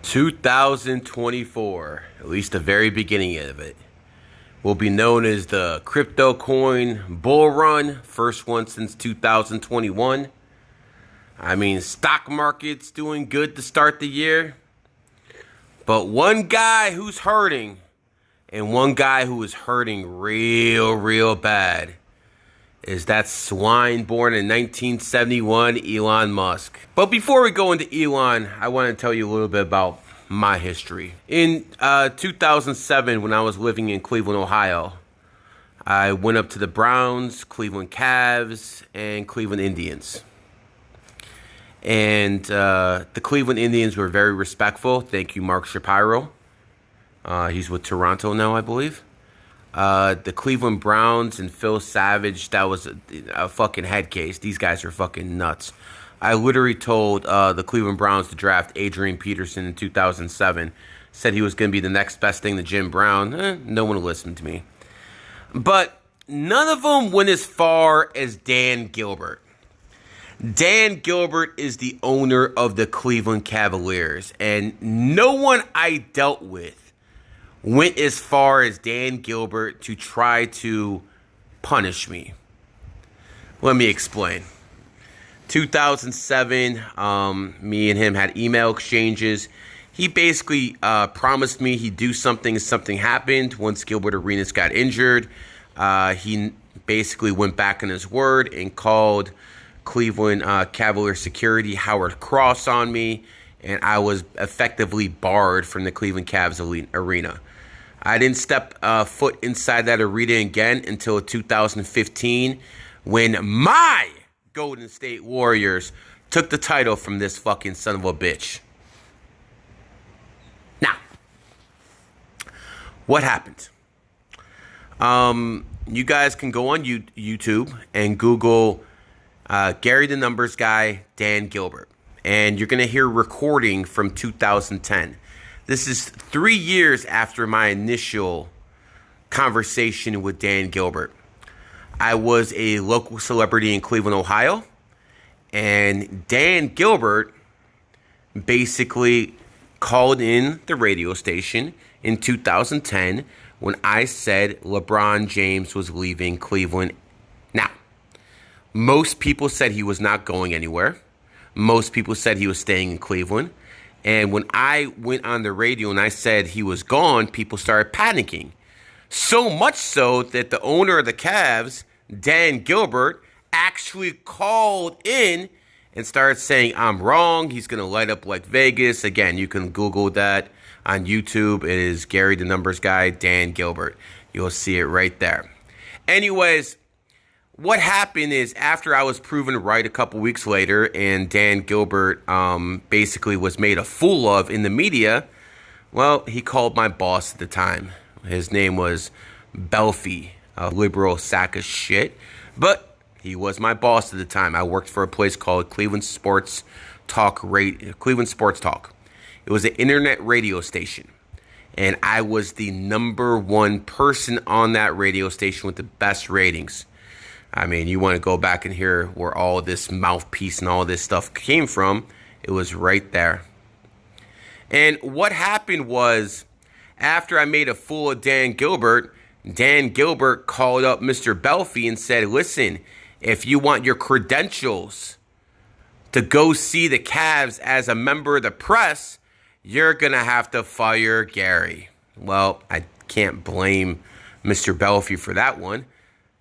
2024, at least the very beginning of it, will be known as the crypto coin bull run, first one since 2021. I mean, stock market's doing good to start the year, but one guy who's hurting, and one guy who is hurting real bad, is that swine born in 1971, Elon Musk. But before we go into Elon, I want to tell you a little bit about my history. In 2007, when I was living in Cleveland, Ohio, I went up to the Browns, Cleveland Cavs, and Cleveland Indians. And the Cleveland Indians were very respectful. Thank you, Mark Shapiro. He's with Toronto now, I believe. The Cleveland Browns and Phil Savage, that was a fucking head case. These guys are fucking nuts. I literally told the Cleveland Browns to draft Adrian Peterson in 2007. Said he was going to be the next best thing to Jim Brown. No one listened to me. But none of them went as far as Dan Gilbert. Dan Gilbert is the owner of the Cleveland Cavaliers. And no one I dealt with went as far as Dan Gilbert to try to punish me. Let me explain. 2007, me and him had email exchanges. He basically promised me he'd do something if something happened. Once Gilbert Arenas got injured, he basically went back on his word and called Cleveland Cavalier security Howard Cross on me, and I was effectively barred from the Cleveland Cavs arena. I didn't step foot inside that arena again until 2015, when my Golden State Warriors took the title from this fucking son of a bitch. Now, what happened? You guys can go on YouTube and Google Gary the Numbers Guy, Dan Gilbert, and you're going to hear recording from 2010. This is 3 years after my initial conversation with Dan Gilbert. I was a local celebrity in Cleveland, Ohio, and Dan Gilbert basically called in the radio station in 2010 when I said LeBron James was leaving Cleveland. Now, most people said he was not going anywhere. Most people said he was staying in Cleveland. And when I went on the radio and I said he was gone, people started panicking. So much so that the owner of the Cavs, Dan Gilbert, actually called in and started saying, I'm wrong. He's going to light up like Vegas. Again, you can Google that on YouTube. It is Gary the Numbers Guy, Dan Gilbert. You'll see it right there. Anyways, what happened is after I was proven right a couple weeks later and Dan Gilbert basically was made a fool of in the media, well, he called my boss at the time. His name was Belfie, a liberal sack of shit, but he was my boss at the time. I worked for a place called Cleveland Sports Talk. Cleveland Sports Talk. It was an internet radio station, and I was the #1 person on that radio station with the best ratings. I mean, you want to go back and hear where all this mouthpiece and all this stuff came from. It was right there. And what happened was, after I made a fool of Dan Gilbert called up Mr. Belfie and said, listen, if you want your credentials to go see the Cavs as a member of the press, you're going to have to fire Gary. Well, I can't blame Mr. Belfie for that one.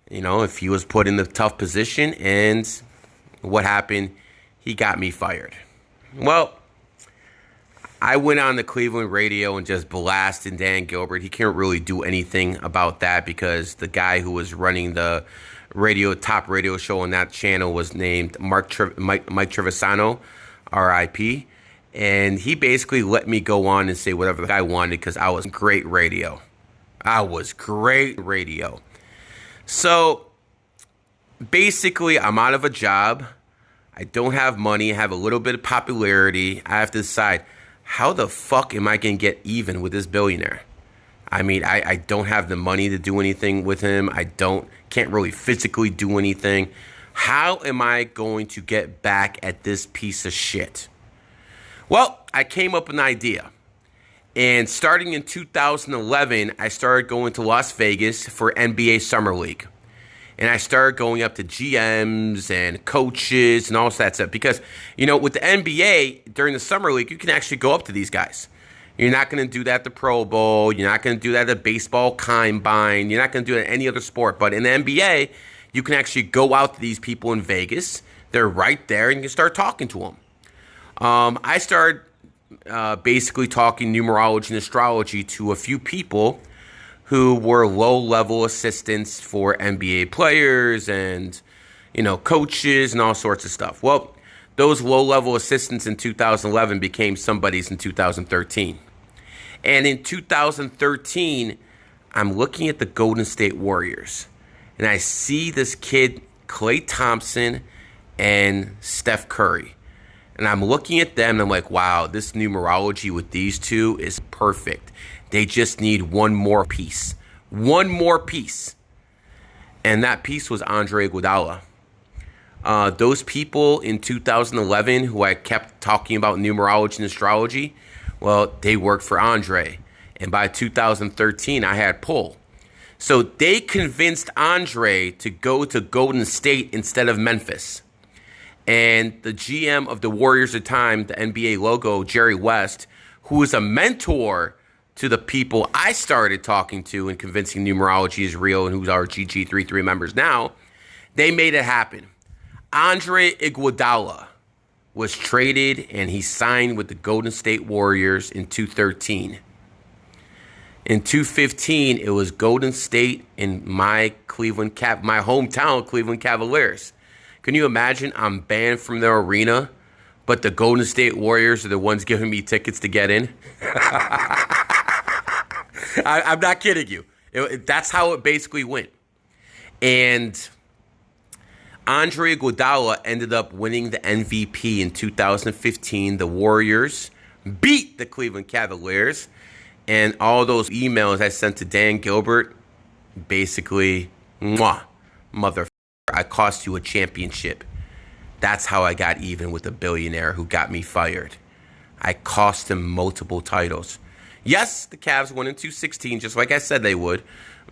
You know, if he was put in the tough position, and what happened? He got me fired. Well, I went on the Cleveland radio and just blasted Dan Gilbert. He can't really do anything about that because the guy who was running the top radio show on that channel was named Mike Trevisano, R.I.P. And he basically let me go on and say whatever I wanted because I was great radio. So basically, I'm out of a job. I don't have money. I have a little bit of popularity. I have to decide, how the fuck am I going to get even with this billionaire? I mean, I don't have the money to do anything with him. Can't really physically do anything. How am I going to get back at this piece of shit? Well, I came up with an idea. And starting in 2011, I started going to Las Vegas for NBA Summer League. And I started going up to GMs and coaches and all that stuff. Because, with the NBA, during the Summer League, you can actually go up to these guys. You're not going to do that at the Pro Bowl. You're not going to do that at the baseball combine. You're not going to do it in any other sport. But in the NBA, you can actually go out to these people in Vegas. They're right there, and you can start talking to them. I started basically talking numerology and astrology to a few people who were low-level assistants for NBA players and, coaches and all sorts of stuff. Well, those low-level assistants in 2011 became somebodies in 2013. And in 2013, I'm looking at the Golden State Warriors, and I see this kid, Klay Thompson and Steph Curry. And I'm looking at them, and I'm like, wow, this numerology with these two is perfect. They just need one more piece. One more piece. And that piece was Andre Iguodala. Those people in 2011 who I kept talking about numerology and astrology, well, they worked for Andre. And by 2013, I had pull. So they convinced Andre to go to Golden State instead of Memphis. And the GM of the Warriors at the time, the NBA logo, Jerry West, who is a mentor to the people I started talking to and convincing numerology is real and who's our GG33 members now, they made it happen. Andre Iguodala was traded and he signed with the Golden State Warriors in 2013. In 2015, it was Golden State and my hometown Cleveland Cavaliers. Can you imagine I'm banned from their arena, but the Golden State Warriors are the ones giving me tickets to get in? I'm not kidding you. That's how it basically went. And Andre Iguodala ended up winning the MVP in 2015. The Warriors beat the Cleveland Cavaliers. And all those emails I sent to Dan Gilbert, basically, motherfucker, I cost you a championship. That's how I got even with a billionaire who got me fired. I cost him multiple titles. Yes, the Cavs won in 2016, just like I said they would.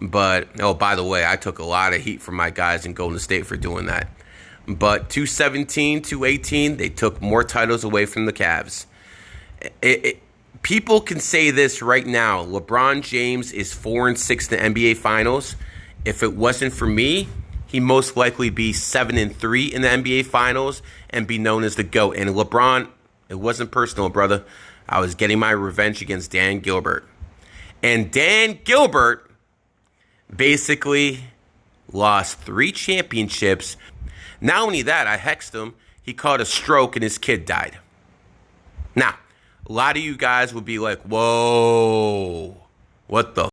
But, by the way, I took a lot of heat from my guys in Golden State for doing that. But 2017, 2018, they took more titles away from the Cavs. People can say this right now. LeBron James is 4-6 in the NBA Finals. If it wasn't for me, he'd most likely be 7-3 in the NBA Finals and be known as the GOAT. And LeBron, it wasn't personal, brother. I was getting my revenge against Dan Gilbert. And Dan Gilbert basically lost 3 championships. Not only that, I hexed him. He caught a stroke and his kid died. Now, a lot of you guys would be like, whoa, what the f-?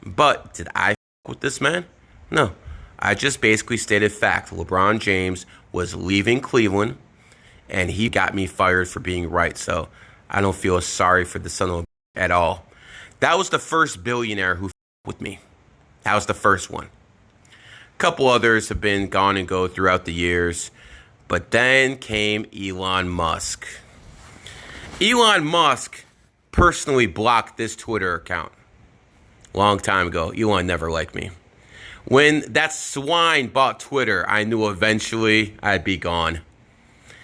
But did I f- with this man? No. I just basically stated fact. LeBron James was leaving Cleveland, and he got me fired for being right. So I don't feel sorry for the son of a at all. That was the first billionaire who f- with me. That was the first one. A couple others have been gone and go throughout the years. But then came Elon Musk. Elon Musk personally blocked this Twitter account a long time ago. Elon never liked me. When that swine bought Twitter, I knew eventually I'd be gone.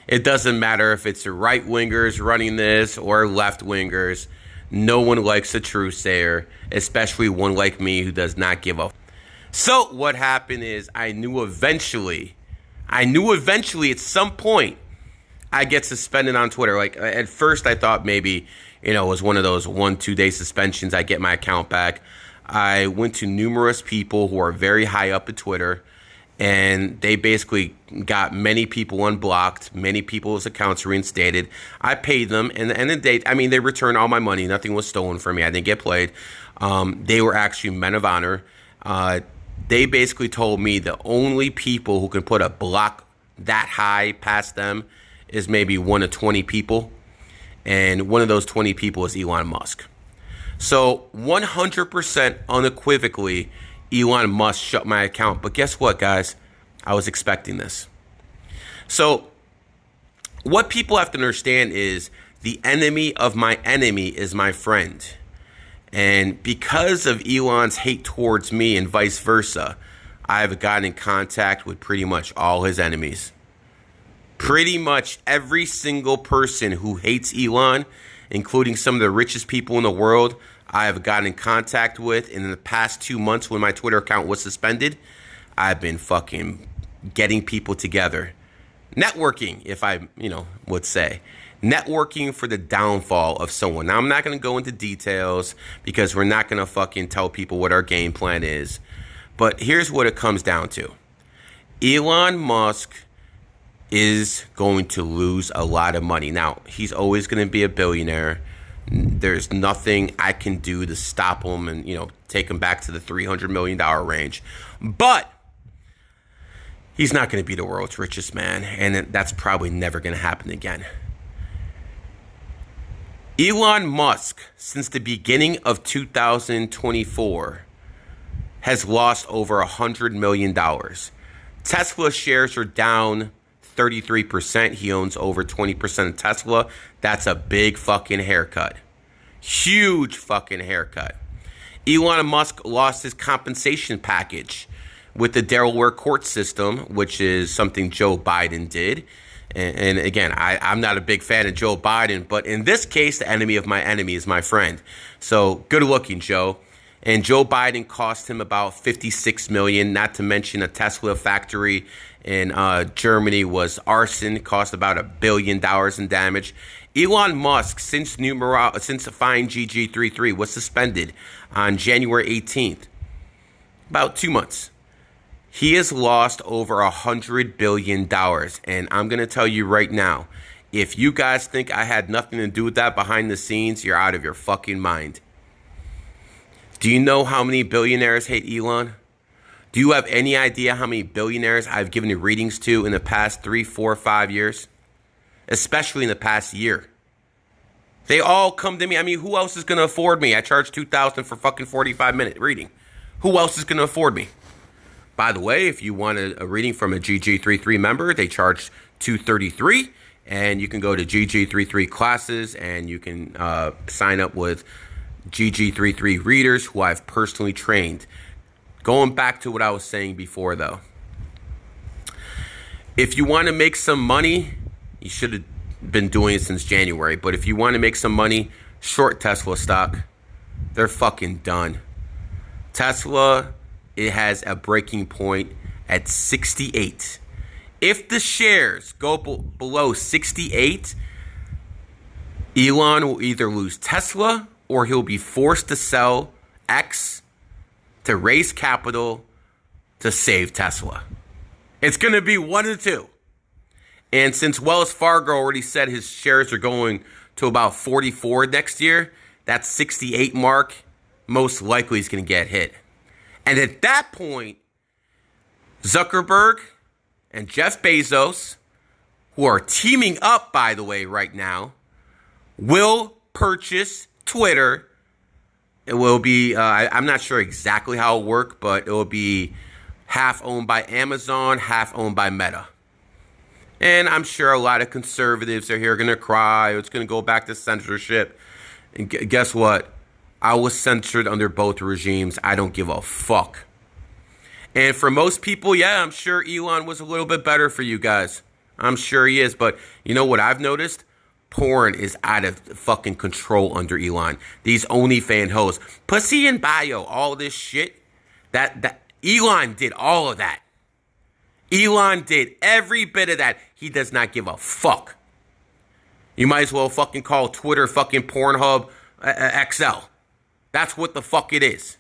It doesn't matter if it's the right-wingers running this or left-wingers. No one likes a truth-sayer, especially one like me who does not give a f-. So what happened is I knew eventually at some point I get suspended on Twitter. Like at first I thought maybe, it was one of those 1-2 day suspensions. I get my account back. I went to numerous people who are very high up at Twitter, and they basically got many people unblocked, many people's accounts reinstated. I paid them, and then they returned all my money. Nothing was stolen from me. I didn't get played. They were actually men of honor. They basically told me the only people who can put a block that high past them is maybe 1 of 20 people, and one of those 20 people is Elon Musk. So 100% unequivocally, Elon Musk shut my account. But guess what, guys? I was expecting this. So what people have to understand is the enemy of my enemy is my friend. And because of Elon's hate towards me and vice versa, I've gotten in contact with pretty much all his enemies. Pretty much every single person who hates Elon, including some of the richest people in the world, I have gotten in contact with. And in the past 2 months when my Twitter account was suspended, I've been fucking getting people together. Networking, if I, would say. Networking for the downfall of someone. Now, I'm not going to go into details because we're not going to fucking tell people what our game plan is. But here's what it comes down to. Elon Musk is going to lose a lot of money. Now, he's always going to be a billionaire. There's nothing I can do to stop him and, take him back to the $300 million range. But he's not going to be the world's richest man, and that's probably never going to happen again. Elon Musk, since the beginning of 2024, has lost over $100 million. Tesla shares are down 33%. He owns over 20% of Tesla. That's a big fucking haircut. Huge fucking haircut. Elon Musk lost his compensation package with the Delaware court system, which is something Joe Biden did. And again, I'm not a big fan of Joe Biden, but in this case, the enemy of my enemy is my friend. So good looking, Joe. And Joe Biden cost him about $56 million, not to mention a Tesla factory in Germany was arson, cost about $1 billion in damage. Elon Musk, since Fine GG33 was suspended on January 18th, about 2 months, he has lost over $100 billion. And I'm going to tell you right now, if you guys think I had nothing to do with that behind the scenes, you're out of your fucking mind. Do you know how many billionaires hate Elon? Do you have any idea how many billionaires I've given readings to in the past 3, 4, 5 years? Especially in the past year. They all come to me. I mean, who else is going to afford me? I charge $2,000 for fucking 45-minute reading. Who else is going to afford me? By the way, if you want a reading from a GG33 member, they charge $233, and you can go to GG33 classes, and you can sign up with GG33 readers who I've personally trained. Going back to what I was saying before, though. If you want to make some money, you should have been doing it since January, but if you want to make some money, short Tesla stock. They're fucking done. Tesla, it has a breaking point at 68. If the shares go below 68, Elon will either lose Tesla or he'll be forced to sell X to raise capital to save Tesla. It's going to be one of the two. And since Wells Fargo already said his shares are going to about 44 next year, that 68 mark most likely is going to get hit. And at that point, Zuckerberg and Jeff Bezos, who are teaming up, by the way, right now, will purchase Twitter. It will be, I'm not sure exactly how it'll work, but it will be half owned by Amazon, half owned by Meta. And I'm sure a lot of conservatives are here going to cry. It's going to go back to censorship. And guess what? I was censored under both regimes. I don't give a fuck. And for most people, yeah, I'm sure Elon was a little bit better for you guys. I'm sure he is. But you know what I've noticed? Porn is out of fucking control under Elon. These OnlyFans hoes. Pussy in bio. All this shit. That Elon did all of that. Elon did every bit of that. He does not give a fuck. You might as well fucking call Twitter fucking Pornhub XL. That's what the fuck it is.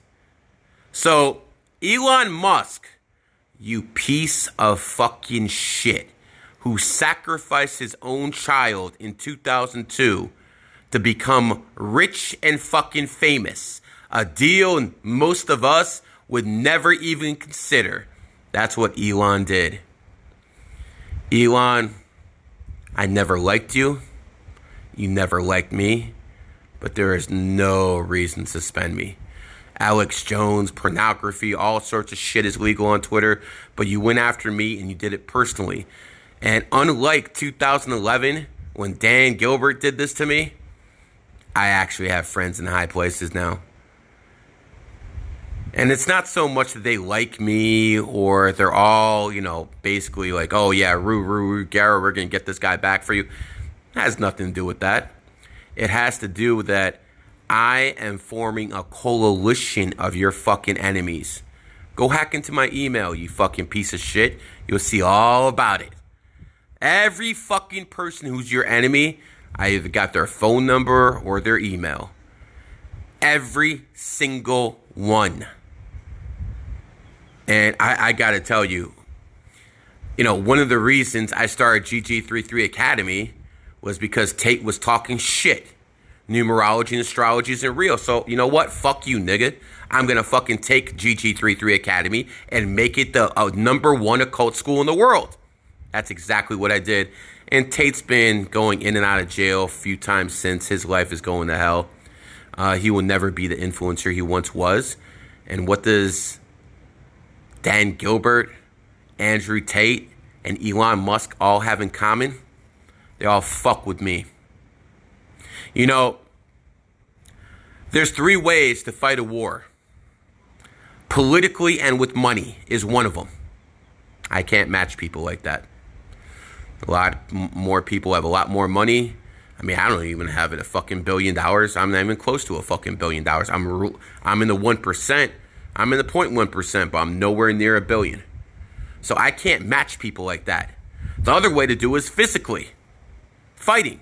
So, Elon Musk, you piece of fucking shit, who sacrificed his own child in 2002 to become rich and fucking famous. A deal most of us would never even consider. That's what Elon did. Elon, I never liked you. You never liked me. But there is no reason to suspend me. Alex Jones, pornography, all sorts of shit is legal on Twitter. But you went after me and you did it personally. And unlike 2011, when Dan Gilbert did this to me, I actually have friends in high places now. And it's not so much that they like me or they're all, basically like, oh yeah, Garrett, we're going to get this guy back for you. It has nothing to do with that. It has to do with that I am forming a coalition of your fucking enemies. Go hack into my email, you fucking piece of shit. You'll see all about it. Every fucking person who's your enemy, I either got their phone number or their email. Every single one. And I got to tell you, one of the reasons I started GG33 Academy was because Tate was talking shit. Numerology and astrology isn't real. So, you know what? Fuck you, nigga. I'm going to fucking take GG33 Academy and make it the #1 occult school in the world. That's exactly what I did. And Tate's been going in and out of jail a few times since. His life is going to hell. He will never be the influencer he once was. And what does Dan Gilbert, Andrew Tate, and Elon Musk all have in common? They all fuck with me. There's 3 ways to fight a war. Politically and with money is one of them. I can't match people like that. A lot more people have a lot more money. I mean, I don't even have it a fucking $1 billion. I'm not even close to a fucking $1 billion. I'm in the 1%. I'm in the 0.1%, but I'm nowhere near $1 billion. So I can't match people like that. The other way to do it is physically. Fighting.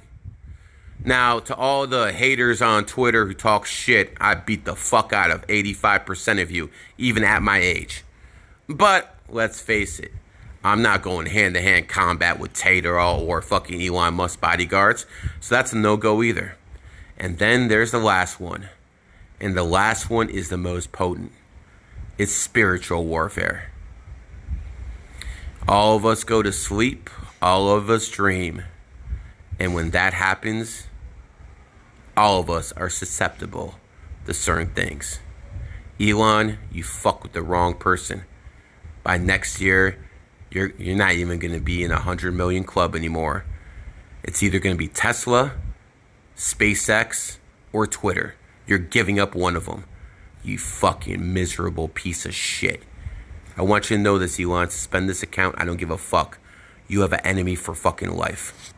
Now, to all the haters on Twitter who talk shit, I beat the fuck out of 85% of you, even at my age. But, let's face it, I'm not going hand-to-hand combat with Tate or fucking Elon Musk bodyguards, so that's a no-go either. And then there's the last one. And the last one is the most potent. It's spiritual warfare. All of us go to sleep. All of us dream. And when that happens, all of us are susceptible to certain things. Elon, you fuck with the wrong person. By next year, you're not even going to be in a 100 million club anymore. It's either going to be Tesla, SpaceX, or Twitter. You're giving up one of them. You fucking miserable piece of shit. I want you to know this, Elon. Suspend this account. I don't give a fuck. You have an enemy for fucking life.